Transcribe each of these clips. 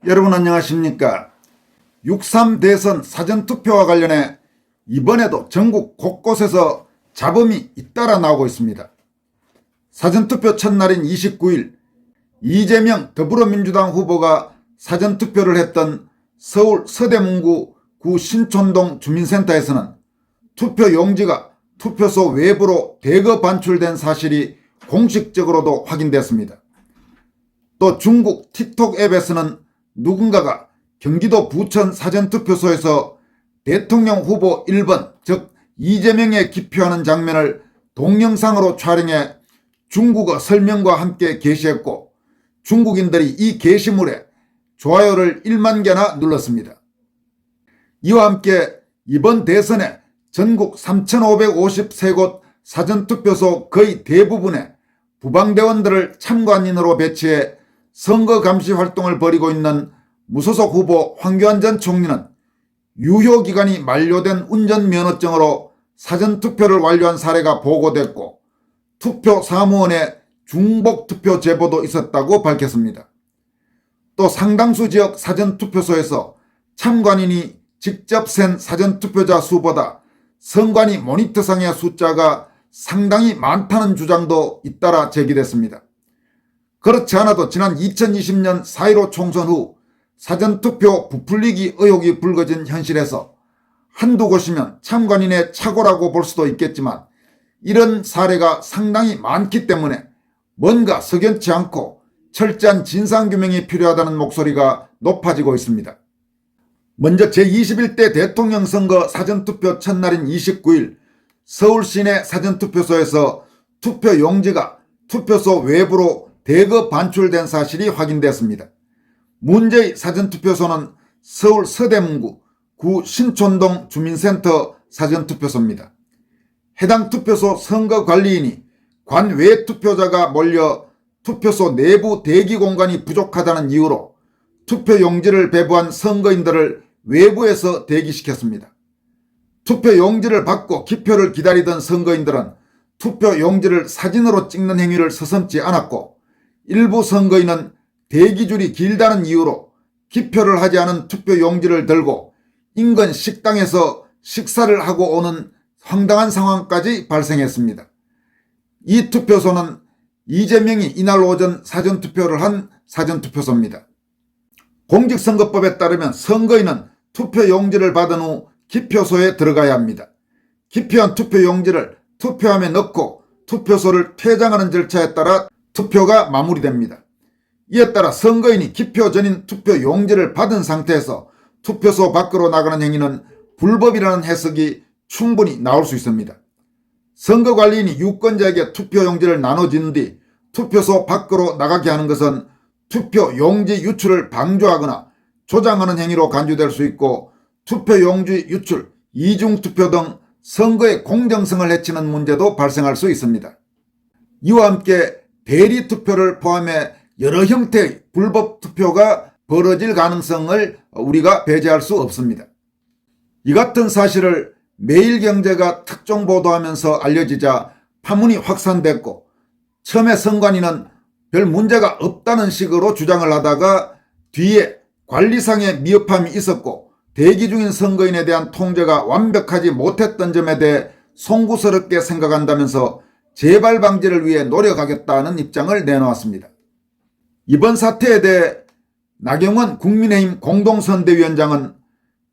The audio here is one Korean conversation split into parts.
여러분 안녕하십니까. 6.3 대선 사전투표와 관련해 이번에도 전국 곳곳에서 잡음이 잇따라 나오고 있습니다. 사전투표 첫날인 29일 이재명 더불어민주당 후보가 사전투표를 했던 서울 서대문구 구 신촌동 주민센터에서는 투표 용지가 투표소 외부로 대거 반출된 사실이 공식적으로도 확인됐습니다. 또 중국 틱톡 앱에서는 누군가가 경기도 부천 사전투표소에서 대통령 후보 1번 즉 이재명에 기표하는 장면을 동영상으로 촬영해 중국어 설명과 함께 게시했고 중국인들이 이 게시물에 좋아요를 1만 개나 눌렀습니다. 이와 함께 이번 대선에 전국 3,553곳 사전투표소 거의 대부분에 부방대원들을 참관인으로 배치해 선거 감시 활동을 벌이고 있는 무소속 후보 황교안 전 총리는 유효기간이 만료된 운전면허증으로 사전투표를 완료한 사례가 보고됐고 투표 사무원에 중복투표 제보도 있었다고 밝혔습니다. 또 상당수 지역 사전투표소에서 참관인이 직접 센 사전투표자 수보다 선관위 모니터상의 숫자가 상당히 많다는 주장도 잇따라 제기됐습니다. 그렇지 않아도 지난 2020년 4.15 총선 후 사전투표 부풀리기 의혹이 불거진 현실에서 한두 곳이면 참관인의 착오라고 볼 수도 있겠지만 이런 사례가 상당히 많기 때문에 뭔가 석연치 않고 철저한 진상규명이 필요하다는 목소리가 높아지고 있습니다. 먼저 제21대 대통령 선거 사전투표 첫날인 29일 서울 시내 사전투표소에서 투표 용지가 투표소 외부로 대거 반출된 사실이 확인됐습니다. 문제의 사전투표소는 서울 서대문구 구 신촌동 주민센터 사전투표소입니다. 해당 투표소 선거관리인이 관외 투표자가 몰려 투표소 내부 대기 공간이 부족하다는 이유로 투표 용지를 배부한 선거인들을 외부에서 대기시켰습니다. 투표 용지를 받고 기표를 기다리던 선거인들은 투표 용지를 사진으로 찍는 행위를 서슴지 않았고 일부 선거인은 대기줄이 길다는 이유로 기표를 하지 않은 투표 용지를 들고 인근 식당에서 식사를 하고 오는 황당한 상황까지 발생했습니다. 이 투표소는 이재명이 이날 오전 사전투표를 한 사전투표소입니다. 공직선거법에 따르면 선거인은 투표 용지를 받은 후 기표소에 들어가야 합니다. 기표한 투표 용지를 투표함에 넣고 투표소를 퇴장하는 절차에 따라 투표가 마무리됩니다. 이에 따라 선거인이 기표 전인 투표 용지를 받은 상태에서 투표소 밖으로 나가는 행위는 불법이라는 해석이 충분히 나올 수 있습니다. 선거관리인이 유권자에게 투표 용지를 나눠준 뒤 투표소 밖으로 나가게 하는 것은 투표 용지 유출을 방조하거나 조장하는 행위로 간주될 수 있고 투표 용지 유출, 이중투표 등 선거의 공정성을 해치는 문제도 발생할 수 있습니다. 이와 함께 대리투표를 포함해 여러 형태의 불법 투표가 벌어질 가능성을 우리가 배제할 수 없습니다. 이 같은 사실을 매일경제가 특종 보도하면서 알려지자 파문이 확산됐고 처음에 선관위는 별 문제가 없다는 식으로 주장을 하다가 뒤에 관리상의 미흡함이 있었고 대기 중인 선거인에 대한 통제가 완벽하지 못했던 점에 대해 송구스럽게 생각한다면서 재발 방지를 위해 노력하겠다는 입장을 내놓았습니다. 이번 사태에 대해 나경원 국민의힘 공동선대위원장은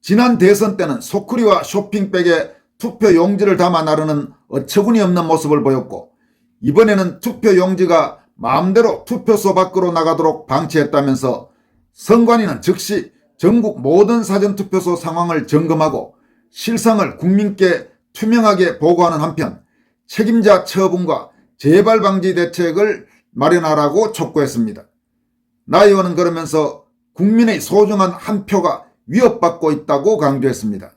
지난 대선 때는 소쿠리와 쇼핑백에 투표 용지를 담아 나르는 어처구니 없는 모습을 보였고 이번에는 투표 용지가 마음대로 투표소 밖으로 나가도록 방치했다면서 선관위는 즉시 전국 모든 사전투표소 상황을 점검하고 실상을 국민께 투명하게 보고하는 한편 책임자 처분과 재발 방지 대책을 마련하라고 촉구했습니다. 나 의원은 그러면서 국민의 소중한 한 표가 위협받고 있다고 강조했습니다.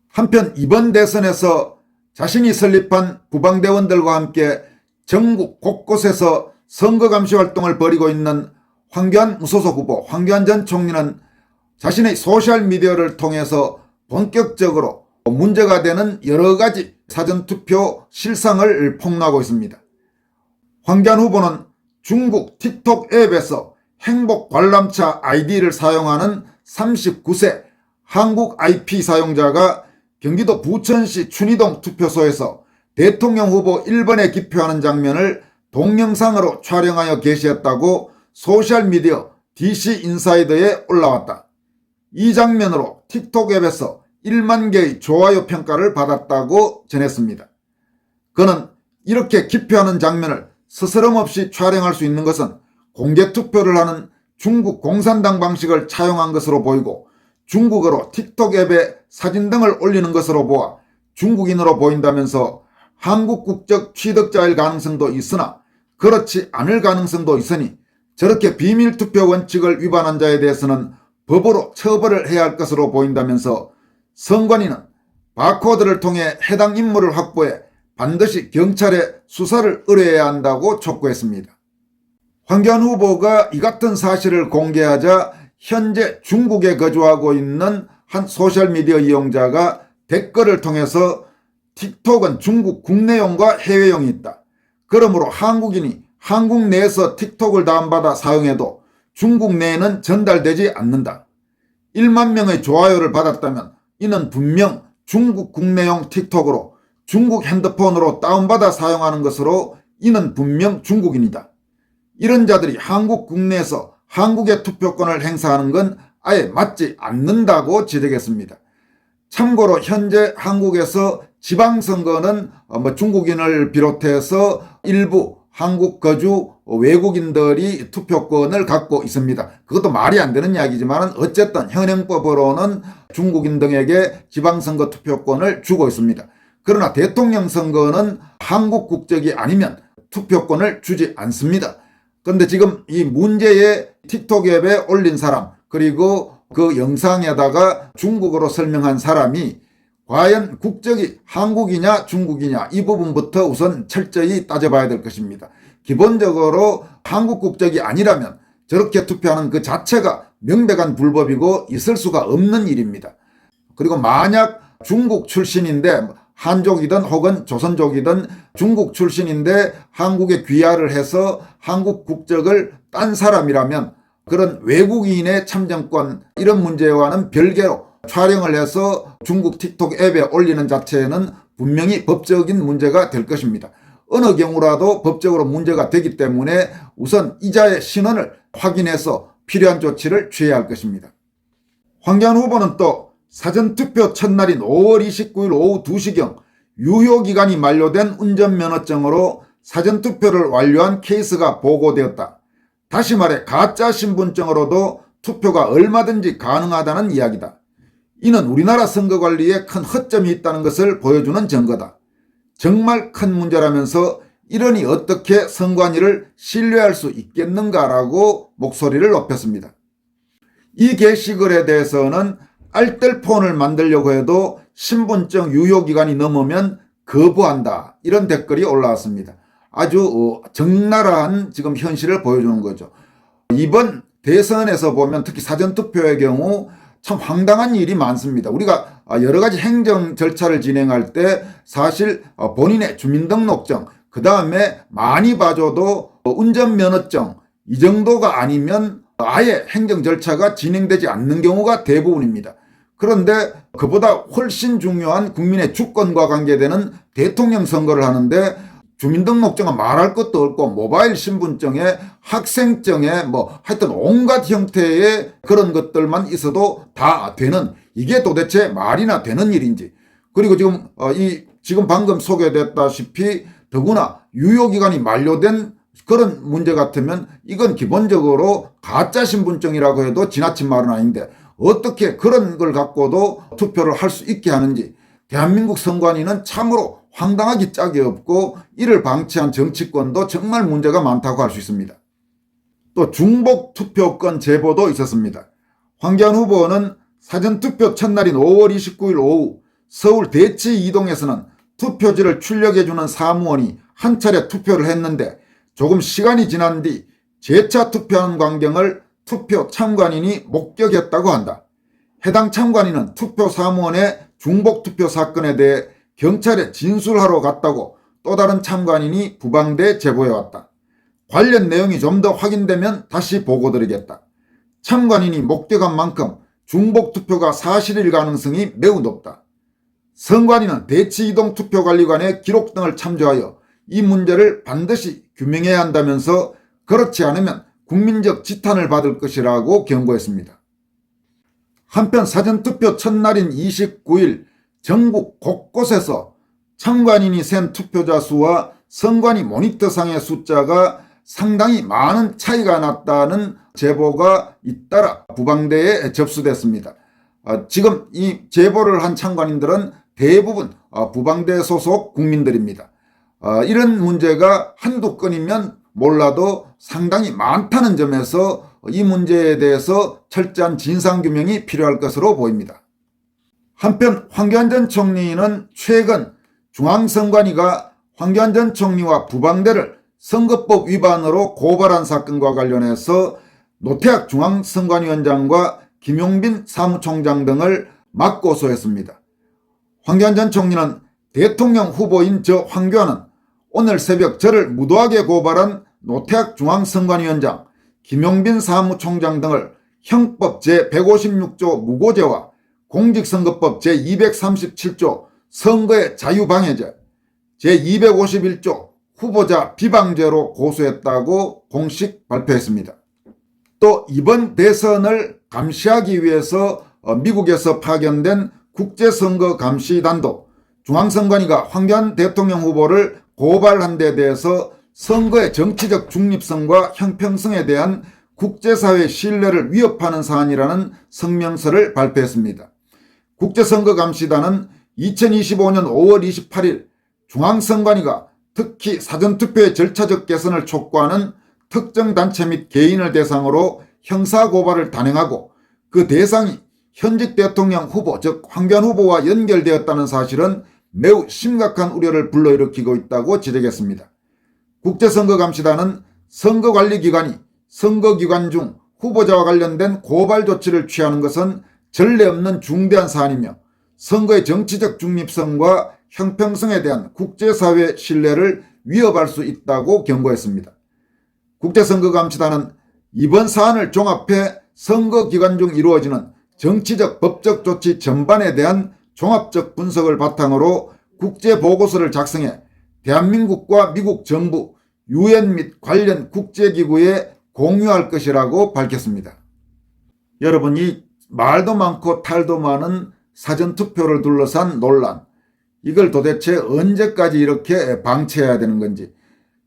한편 이번 대선에서 자신이 설립한 부방대원들과 함께 전국 곳곳에서 선거감시 활동을 벌이고 있는 황교안 무소속 후보 황교안 전 총리는 자신의 소셜미디어를 통해서 본격적으로 문제가 되는 여러 가지 사전투표 실상을 폭로하고 있습니다. 황교안 후보는 중국 틱톡 앱에서 행복 관람차 아이디를 사용하는 39세 한국 IP 사용자가 경기도 부천시 춘희동 투표소에서 대통령 후보 1번에 기표하는 장면을 동영상으로 촬영하여 게시했다고 소셜미디어 DC인사이더에 올라왔다. 이 장면으로 틱톡 앱에서 1만 개의 좋아요 평가를 받았다고 전했습니다. 그는 이렇게 기표하는 장면을 스스럼없이 촬영할 수 있는 것은 공개투표를 하는 중국 공산당 방식을 차용한 것으로 보이고 중국어로 틱톡 앱에 사진 등을 올리는 것으로 보아 중국인으로 보인다면서 한국 국적 취득자일 가능성도 있으나 그렇지 않을 가능성도 있으니 저렇게 비밀투표 원칙을 위반한 자에 대해서는 법으로 처벌을 해야 할 것으로 보인다면서 선관위는 바코드를 통해 해당 인물을 확보해 반드시 경찰에 수사를 의뢰해야 한다고 촉구했습니다. 황교안 후보가 이 같은 사실을 공개하자 현재 중국에 거주하고 있는 한 소셜미디어 이용자가 댓글을 통해서 틱톡은 중국 국내용과 해외용이 있다. 그러므로 한국인이 한국 내에서 틱톡을 다운받아 사용해도 중국 내에는 전달되지 않는다. 1만 명의 좋아요를 받았다면 이는 분명 중국 국내용 틱톡으로 중국 핸드폰으로 다운받아 사용하는 것으로 이는 분명 중국인이다. 이런 자들이 한국 국내에서 한국의 투표권을 행사하는 건 아예 맞지 않는다고 지적했습니다. 참고로 현재 한국에서 지방선거는 중국인을 비롯해서 일부 한국 거주 외국인들이 투표권을 갖고 있습니다. 그것도 말이 안 되는 이야기지만 어쨌든 현행법으로는 중국인 등에게 지방선거 투표권을 주고 있습니다. 그러나 대통령 선거는 한국 국적이 아니면 투표권을 주지 않습니다. 그런데 지금 이 문제의 틱톡 앱에 올린 사람 그리고 그 영상에다가 중국어로 설명한 사람이 과연 국적이 한국이냐 중국이냐 이 부분부터 우선 철저히 따져봐야 될 것입니다. 기본적으로 한국 국적이 아니라면 저렇게 투표하는 그 자체가 명백한 불법이고 있을 수가 없는 일입니다. 그리고 만약 중국 출신인데 한족이든 혹은 조선족이든 중국 출신인데 한국에 귀화를 해서 한국 국적을 딴 사람이라면 그런 외국인의 참정권 이런 문제와는 별개로 촬영을 해서 중국 틱톡 앱에 올리는 자체는 분명히 법적인 문제가 될 것입니다. 어느 경우라도 법적으로 문제가 되기 때문에 우선 이자의 신원을 확인해서 필요한 조치를 취해야 할 것입니다. 황교안 후보는 또 사전투표 첫날인 5월 29일 오후 2시경 유효기간이 만료된 운전면허증으로 사전투표를 완료한 케이스가 보고되었다. 다시 말해 가짜 신분증으로도 투표가 얼마든지 가능하다는 이야기다. 이는 우리나라 선거관리에 큰 허점이 있다는 것을 보여주는 증거다. 정말 큰 문제라면서 이러니 어떻게 선관위를 신뢰할 수 있겠는가라고 목소리를 높였습니다. 이 게시글에 대해서는 알뜰폰을 만들려고 해도 신분증 유효기간이 넘으면 거부한다 이런 댓글이 올라왔습니다. 아주 적나라한 지금 현실을 보여주는 거죠. 이번 대선에서 보면 특히 사전투표의 경우 참 황당한 일이 많습니다. 우리가 여러 가지 행정 절차를 진행할 때 사실 본인의 주민등록증 그 다음에 많이 봐줘도 운전면허증 이 정도가 아니면 아예 행정 절차가 진행되지 않는 경우가 대부분입니다. 그런데 그보다 훨씬 중요한 국민의 주권과 관계되는 대통령 선거를 하는데 주민등록증은 말할 것도 없고 모바일 신분증에 학생증에 하여튼 온갖 형태의 그런 것들만 있어도 다 되는 이게 도대체 말이나 되는 일인지 그리고 지금 방금 소개됐다시피 더구나 유효기간이 만료된 그런 문제 같으면 이건 기본적으로 가짜 신분증이라고 해도 지나친 말은 아닌데 어떻게 그런 걸 갖고도 투표를 할 수 있게 하는지 대한민국 선관위는 참으로 황당하기 짝이 없고 이를 방치한 정치권도 정말 문제가 많다고 할 수 있습니다. 또 중복 투표권 제보도 있었습니다. 황교안 후보는 사전투표 첫날인 5월 29일 오후 서울 대치 이동에서는 투표지를 출력해주는 사무원이 한 차례 투표를 했는데 조금 시간이 지난 뒤 재차 투표하는 광경을 투표 참관인이 목격했다고 한다. 해당 참관인은 투표 사무원의 중복 투표 사건에 대해 경찰에 진술하러 갔다고 또 다른 참관인이 부방대 제보해왔다. 관련 내용이 좀 더 확인되면 다시 보고드리겠다. 참관인이 목격한 만큼 중복투표가 사실일 가능성이 매우 높다. 선관위는 대치이동투표관리관의 기록 등을 참조하여 이 문제를 반드시 규명해야 한다면서 그렇지 않으면 국민적 지탄을 받을 것이라고 경고했습니다. 한편 사전투표 첫날인 29일 전국 곳곳에서 참관인이 센 투표자 수와 선관위 모니터상의 숫자가 상당히 많은 차이가 났다는 제보가 잇따라 부방대에 접수됐습니다. 지금 이 제보를 한 참관인들은 대부분 부방대 소속 국민들입니다. 이런 문제가 한두 건이면 몰라도 상당히 많다는 점에서 이 문제에 대해서 철저한 진상규명이 필요할 것으로 보입니다. 한편 황교안 전 총리는 최근 중앙선관위가 황교안 전 총리와 부방대를 선거법 위반으로 고발한 사건과 관련해서 노태학 중앙선관위원장과 김용빈 사무총장 등을 맞고소했습니다. 황교안 전 총리는 대통령 후보인 저 황교안은 오늘 새벽 저를 무도하게 고발한 노태학 중앙선관위원장, 김용빈 사무총장 등을 형법 제156조 무고죄와 공직선거법 제237조 선거의 자유방해죄, 제251조 후보자 비방죄로 고소했다고 공식 발표했습니다. 또 이번 대선을 감시하기 위해서 미국에서 파견된 국제선거감시단도 중앙선관위가 황교안 대통령 후보를 고발한 데 대해서 선거의 정치적 중립성과 형평성에 대한 국제사회 신뢰를 위협하는 사안이라는 성명서를 발표했습니다. 국제선거감시단은 2025년 5월 28일 중앙선관위가 특히 사전투표의 절차적 개선을 촉구하는 특정 단체 및 개인을 대상으로 형사고발을 단행하고 그 대상이 현직 대통령 후보 즉 황교안 후보와 연결되었다는 사실은 매우 심각한 우려를 불러일으키고 있다고 지적했습니다. 국제선거감시단은 선거관리기관이 선거기간 중 후보자와 관련된 고발 조치를 취하는 것은 전례 없는 중대한 사안이며 선거의 정치적 중립성과 형평성에 대한 국제사회 신뢰를 위협할 수 있다고 경고했습니다. 국제선거감시단은 이번 사안을 종합해 선거기간 중 이루어지는 정치적 법적 조치 전반에 대한 종합적 분석을 바탕으로 국제보고서를 작성해 대한민국과 미국 정부, 유엔 및 관련 국제기구에 공유할 것이라고 밝혔습니다. 여러분, 이 말도 많고 탈도 많은 사전투표를 둘러싼 논란, 이걸 도대체 언제까지 이렇게 방치해야 되는 건지,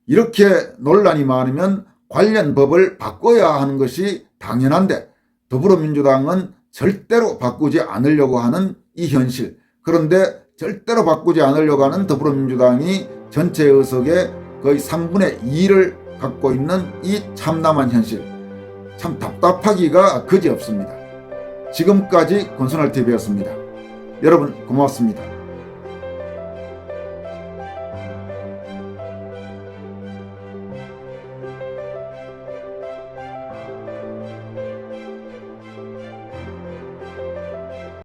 이렇게 논란이 많으면 관련 법을 바꿔야 하는 것이 당연한데 더불어민주당은 절대로 바꾸지 않으려고 하는 이 현실, 그런데 절대로 바꾸지 않으려고 하는 더불어민주당이 전체 의석의 거의 3분의 2를 갖고 있는 이 참담한 현실, 참 답답하기가 그지없습니다. 지금까지 권순할TV였습니다. 여러분 고맙습니다.